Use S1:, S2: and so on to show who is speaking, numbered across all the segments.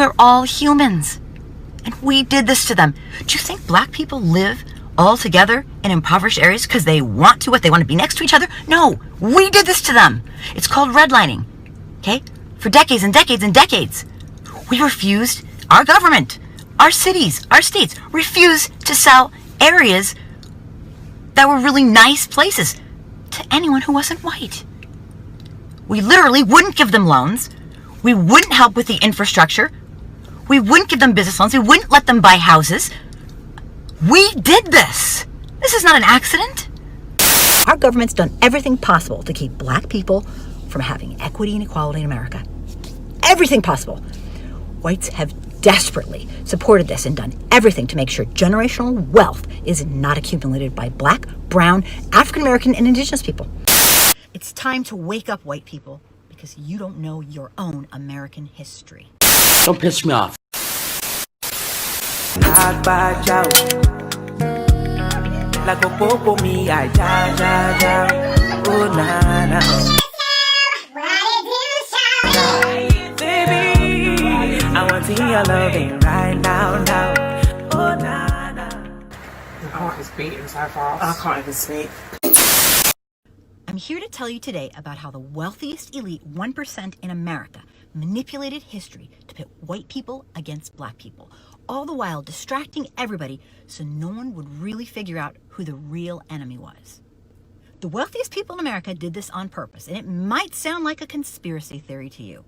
S1: are all humans. And we did this to them. Do you think black people live all together in impoverished areas because they want to, what, they want to be next to each other? No, we did this to them. It's called redlining, okay? For decades and decades and decades. We refused, our government, our cities, our states, refused to sell areas that were really nice places to anyone who wasn't white. We literally wouldn't give them loans. We wouldn't help with the infrastructure. We wouldn't give them business loans. We wouldn't let them buy houses. We did this. This is not an accident. Our government's done everything possible to keep black people from having equity and equality in America. Everything possible. Whites have desperately supported this and done everything to make sure generational wealth is not accumulated by black, brown, African American, and indigenous people. It's time to wake up, white people, because you don't know your own American history.
S2: Don't piss me off.
S3: I want to hear your loving right now. Oh, nah.
S4: I can't even speak, it's so fast.
S3: I can't even speak.
S1: I'm here to tell you today about how the wealthiest elite 1% in America manipulated history to pit white people against black people, all the while distracting everybody so no one would really figure out who the real enemy was. The wealthiest people in America did this on purpose, and it might sound like a conspiracy theory to you,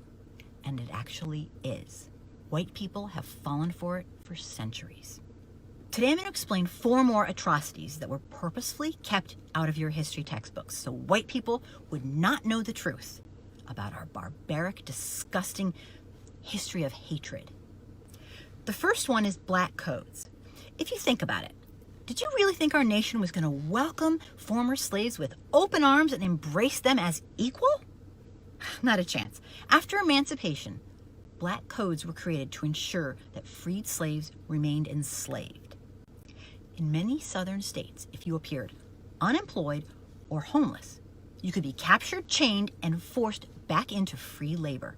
S1: and it actually is. White people have fallen for it for centuries. Today I'm going to explain 4 more atrocities that were purposefully kept out of your history textbooks so white people would not know the truth about our barbaric, disgusting history of hatred. The first one is black codes. If you think about it, did you really think our nation was going to welcome former slaves with open arms and embrace them as equal? Not a chance. After emancipation, black codes were created to ensure that freed slaves remained enslaved. In many southern states, if you appeared unemployed or homeless, you could be captured, chained, and forced back into free labor.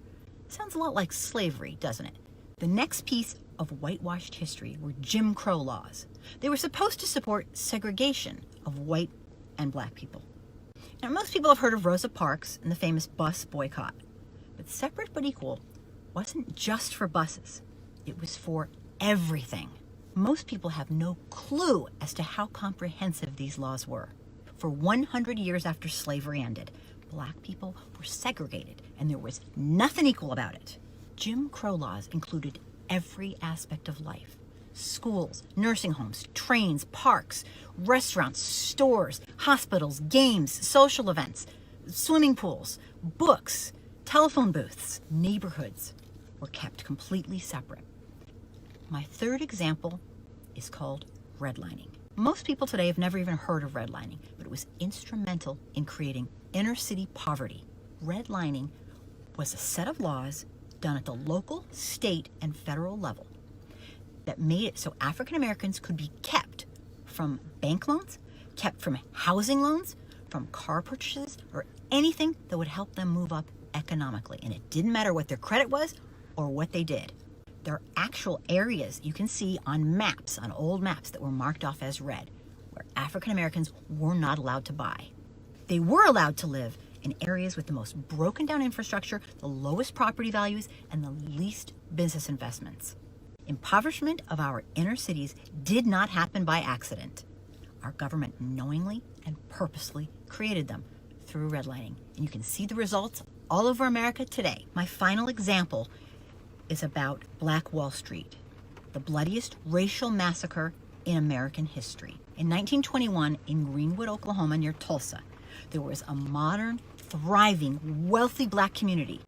S1: Sounds a lot like slavery, doesn't it? The next piece of whitewashed history were Jim Crow laws. They were supposed to support segregation of white and black people. Now, most people have heard of Rosa Parks and the famous bus boycott. But separate but equal wasn't just for buses. It was for everything. Most people have no clue as to how comprehensive these laws were. For 100 years after slavery ended, black people were segregated, and there was nothing equal about it. Jim Crow laws included every aspect of life. Schools, nursing homes, trains, parks, restaurants, stores, hospitals, games, social events, swimming pools, books, telephone booths, neighborhoods were kept completely separate. My third example is called redlining. Most people today have never even heard of redlining, but it was instrumental in creating inner city poverty. Redlining was a set of laws done at the local, state, and federal level that made it so African Americans could be kept from bank loans, kept from housing loans, from car purchases, or anything that would help them move up economically. And it didn't matter what their credit was or what they did. There are actual areas you can see on maps, on old maps that were marked off as red, where African Americans were not allowed to buy. They were allowed to live in areas with the most broken down infrastructure, the lowest property values, and the least business investments. Impoverishment of our inner cities did not happen by accident. Our government knowingly and purposely created them through redlining. And you can see the results all over America today. My final example is about Black Wall Street, the bloodiest racial massacre in American history. In 1921, in Greenwood, Oklahoma, near Tulsa, there was a modern, thriving, wealthy black community.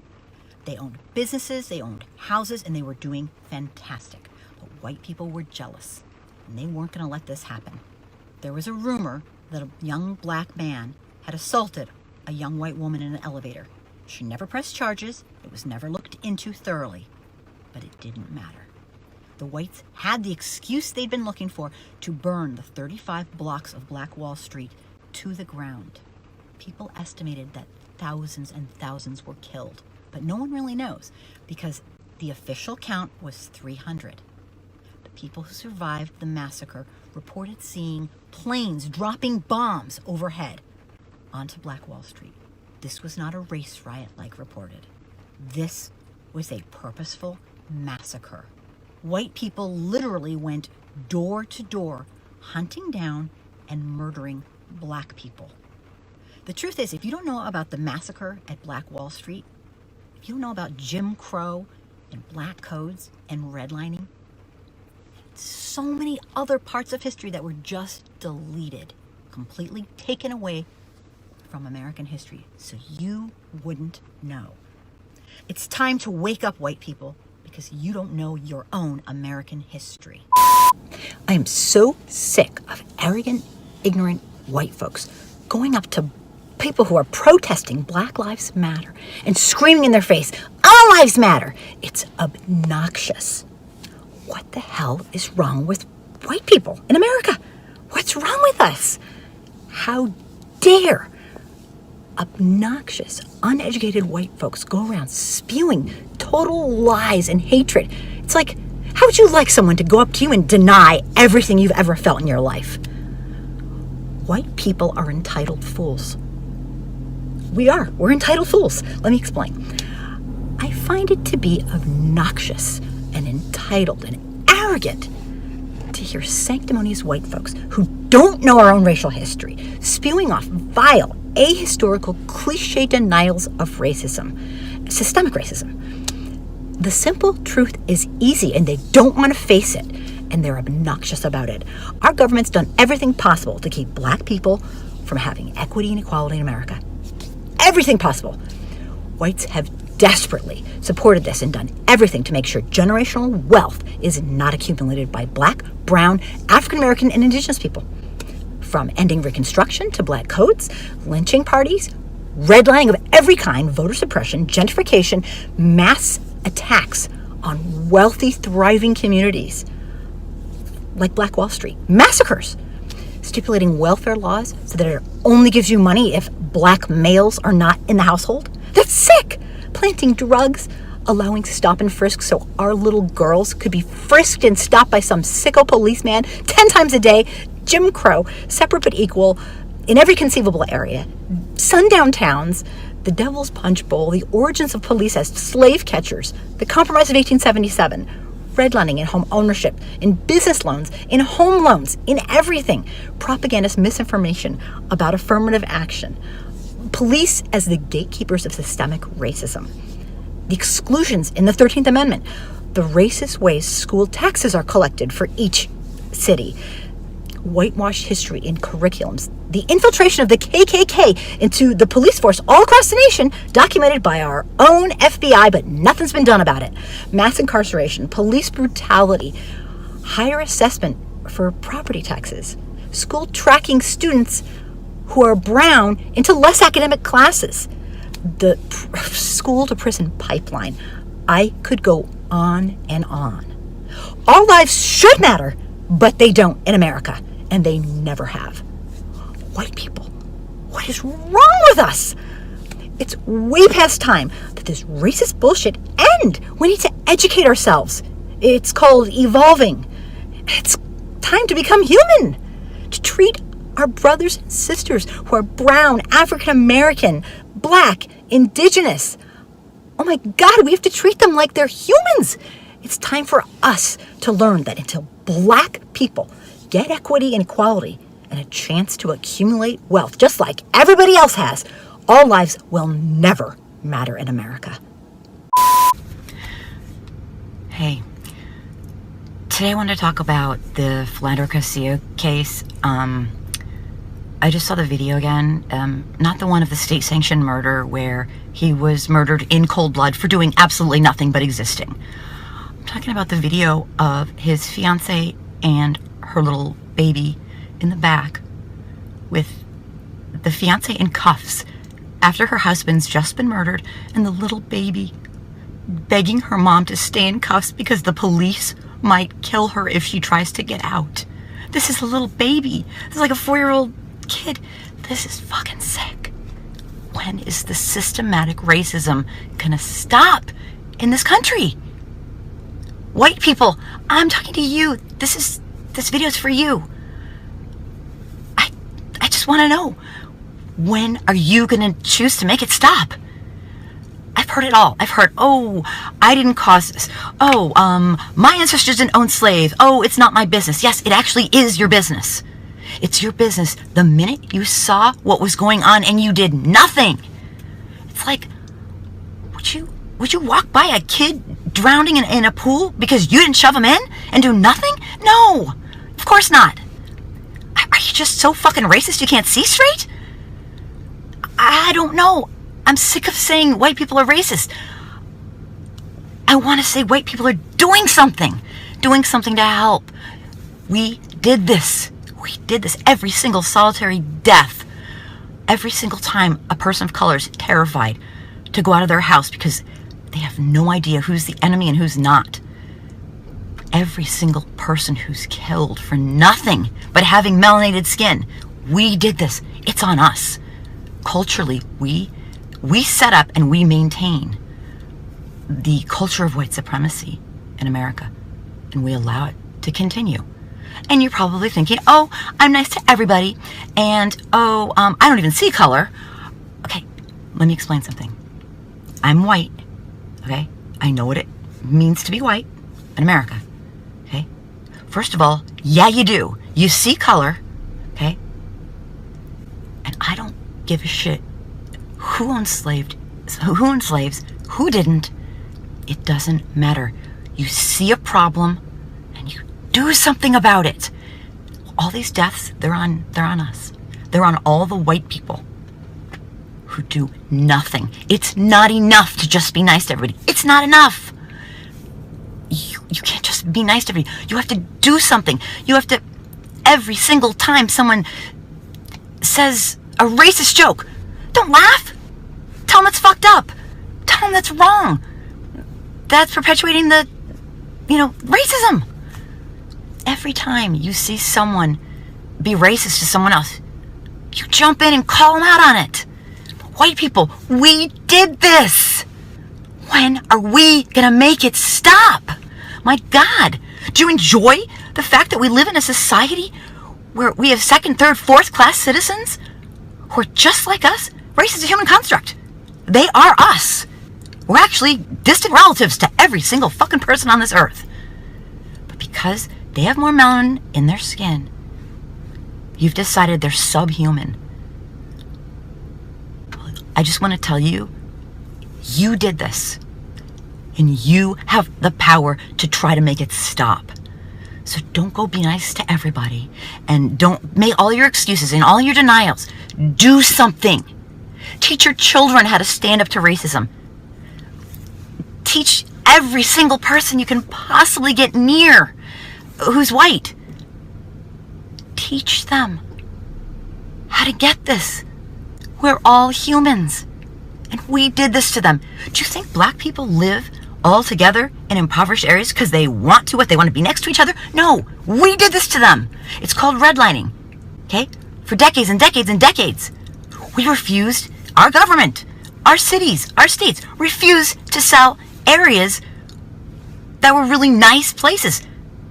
S1: They owned businesses, they owned houses, and they were doing fantastic. But white people were jealous, and they weren't going to let this happen. There was a rumor that a young black man had assaulted a young white woman in an elevator. She never pressed charges. It was never looked into thoroughly. But it didn't matter. The whites had the excuse they'd been looking for to burn the 35 blocks of Black Wall Street to the ground. People estimated that thousands and thousands were killed, but no one really knows because The official count was 300. The people who survived the massacre reported seeing planes dropping bombs overhead onto Black Wall Street. This was not a race riot like reported. This was a purposeful massacre. White people literally went door to door, hunting down and murdering black people. The truth is, if you don't know about the massacre at Black Wall Street, if you don't know about Jim Crow and black codes and redlining, so many other parts of history that were just deleted, completely taken away from American history, so you wouldn't know. It's time to wake up, white people, because you don't know your own American history. I am so sick of arrogant, ignorant white folks going up to people who are protesting Black Lives Matter and screaming in their face, "All lives matter!" It's obnoxious. What the hell is wrong with white people in America? What's wrong with us? How dare obnoxious, uneducated white folks go around spewing total lies and hatred? It's like, how would you like someone to go up to you and deny everything you've ever felt in your life? White people are entitled fools. We're entitled fools. Let me explain. I find it to be obnoxious and entitled and arrogant to hear sanctimonious white folks who don't know our own racial history spewing off vile, ahistorical, cliche denials of racism, systemic racism. The simple truth is easy, and they don't want to face it, and they're obnoxious about it. Our government's done everything possible to keep black people from having equity and equality in America. Everything possible. Whites have desperately supported this and done everything to make sure generational wealth is not accumulated by black, brown, African American, and indigenous people. From ending Reconstruction to black codes, lynching parties, redlining of every kind, voter suppression, gentrification, mass attacks on wealthy, thriving communities like Black Wall Street, massacres, stipulating welfare laws so that it only gives you money if black males are not in the household. That's sick. Planting drugs, allowing stop and frisk so our little girls could be frisked and stopped by some sicko policeman 10 times a day. Jim Crow, separate but equal in every conceivable area. Sundown towns, the Devil's Punch Bowl, the origins of police as slave catchers, the Compromise of 1877, redlining in home ownership, in business loans, in home loans, in everything. Propagandist misinformation about affirmative action. Police as the gatekeepers of systemic racism. The exclusions in the 13th Amendment. The racist ways school taxes are collected for each city. Whitewashed history in curriculums. The infiltration of the KKK into the police force all across the nation, documented by our own FBI, but nothing's been done about it. Mass incarceration, police brutality, higher assessment for property taxes, school tracking students who are brown into less academic classes, the school to prison pipeline. I could go on and on. All lives should matter, but they don't in America, and they never have. White people, what is wrong with us? It's way past time that this racist bullshit end. We need to educate ourselves. It's called evolving. It's time to become human, to treat our brothers and sisters who are brown, African American, black, indigenous. Oh my God, we have to treat them like they're humans. It's time for us to learn that until black people get equity and equality and a chance to accumulate wealth, just like everybody else has, all lives will never matter in America. Hey, today I want to talk about the Philando Castile case. I just saw the video again, not the one of the state-sanctioned murder where he was murdered in cold blood for doing absolutely nothing but existing. I'm talking about the video of his fiance and her little baby in the back with the fiance in cuffs after her husband's just been murdered, and the little baby begging her mom to stay in cuffs because the police might kill her if she tries to get out. This is a little baby. This is like a 4-year-old kid. This is fucking sick. When is the systematic racism gonna stop in this country? White people, I'm talking to you. This video is for you. I just want to know, when are you going to choose to make it stop? I've heard it all. I've heard, oh, I didn't cause this. Oh, my ancestors didn't own slaves. Oh, it's not my business. Yes, it actually is your business. It's your business the minute you saw what was going on and you did nothing. It's like, would you walk by a kid drowning in a pool because you didn't shove him in and do nothing? No, of course not. Are you just so fucking racist you can't see straight? I don't know. I'm sick of saying white people are racist. I want to say white people are doing something to help. We did this. We did this. Every single solitary death, every single time a person of color is terrified to go out of their house because they have no idea who's the enemy and who's not. Every single person who's killed for nothing but having melanated skin. We did this. It's on us. Culturally, we set up and we maintain the culture of white supremacy in America, and we allow it to continue. And you're probably thinking, oh, I'm nice to everybody, and oh, I don't even see color. Okay, let me explain something. I'm white, okay? I know what it means to be white in America, okay? First of all, yeah, you do. You see color, okay? And I don't give a shit who enslaves, who didn't. It doesn't matter. You see a problem and you do something about it. All these deaths, they're on us. They're on all the white people who do nothing. It's not enough to just be nice to everybody. It's not enough. You can't just be nice to everybody. You have to do something. You have to, every single time someone says a racist joke, don't laugh. Tell them it's fucked up. Tell them that's wrong. That's perpetuating the, racism. Every time you see someone be racist to someone else, you jump in and call them out on it. White people, we did this. When are we gonna make it stop? My God, do you enjoy the fact that we live in a society where we have second, third, fourth class citizens who are just like us? Race is a human construct. They are us. We're actually distant relatives to every single fucking person on this earth. But because they have more melanin in their skin, you've decided they're subhuman. I just want to tell you, you did this. And you have the power to try to make it stop. So don't go be nice to everybody. And don't make all your excuses and all your denials. Do something. Teach your children how to stand up to racism. Teach every single person you can possibly get near who's white. Teach them how to get this. We're all humans. And we did this to them. Do you think black people live all together in impoverished areas because they want to, they want to be next to each other? No, we did this to them. It's called redlining, okay? For decades and decades and decades. We refused, our government, our cities, our states refused to sell areas that were really nice places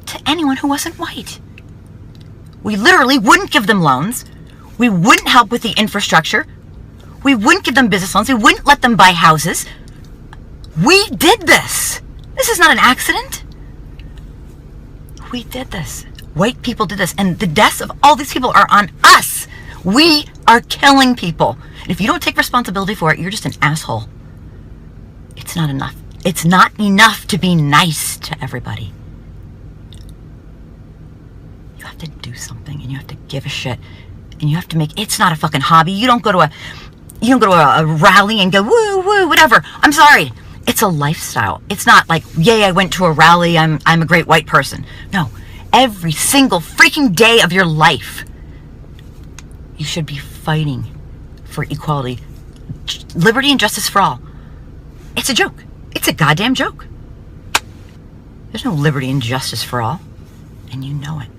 S1: to anyone who wasn't white. We literally wouldn't give them loans. We wouldn't help with the infrastructure. We wouldn't give them business loans. We wouldn't let them buy houses. We did this. This is not an accident. We did this. White people did this. And the deaths of all these people are on us. We are killing people. And if you don't take responsibility for it, you're just an asshole. It's not enough. It's not enough to be nice to everybody. You have to do something, and you have to give a shit, and you have to make, it's not a fucking hobby. You don't go to a rally and go, woo, woo, whatever. I'm sorry. It's a lifestyle. It's not like, yay, I went to a rally, I'm a great white person. No, every single freaking day of your life, you should be fighting for equality, liberty, and justice for all. It's a joke. It's a goddamn joke. There's no liberty and justice for all, and you know it.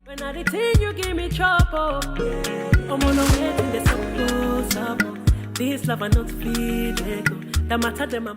S3: When I did you give me trouble, I'm on a way to the suppose. This love I not feel it. The matter them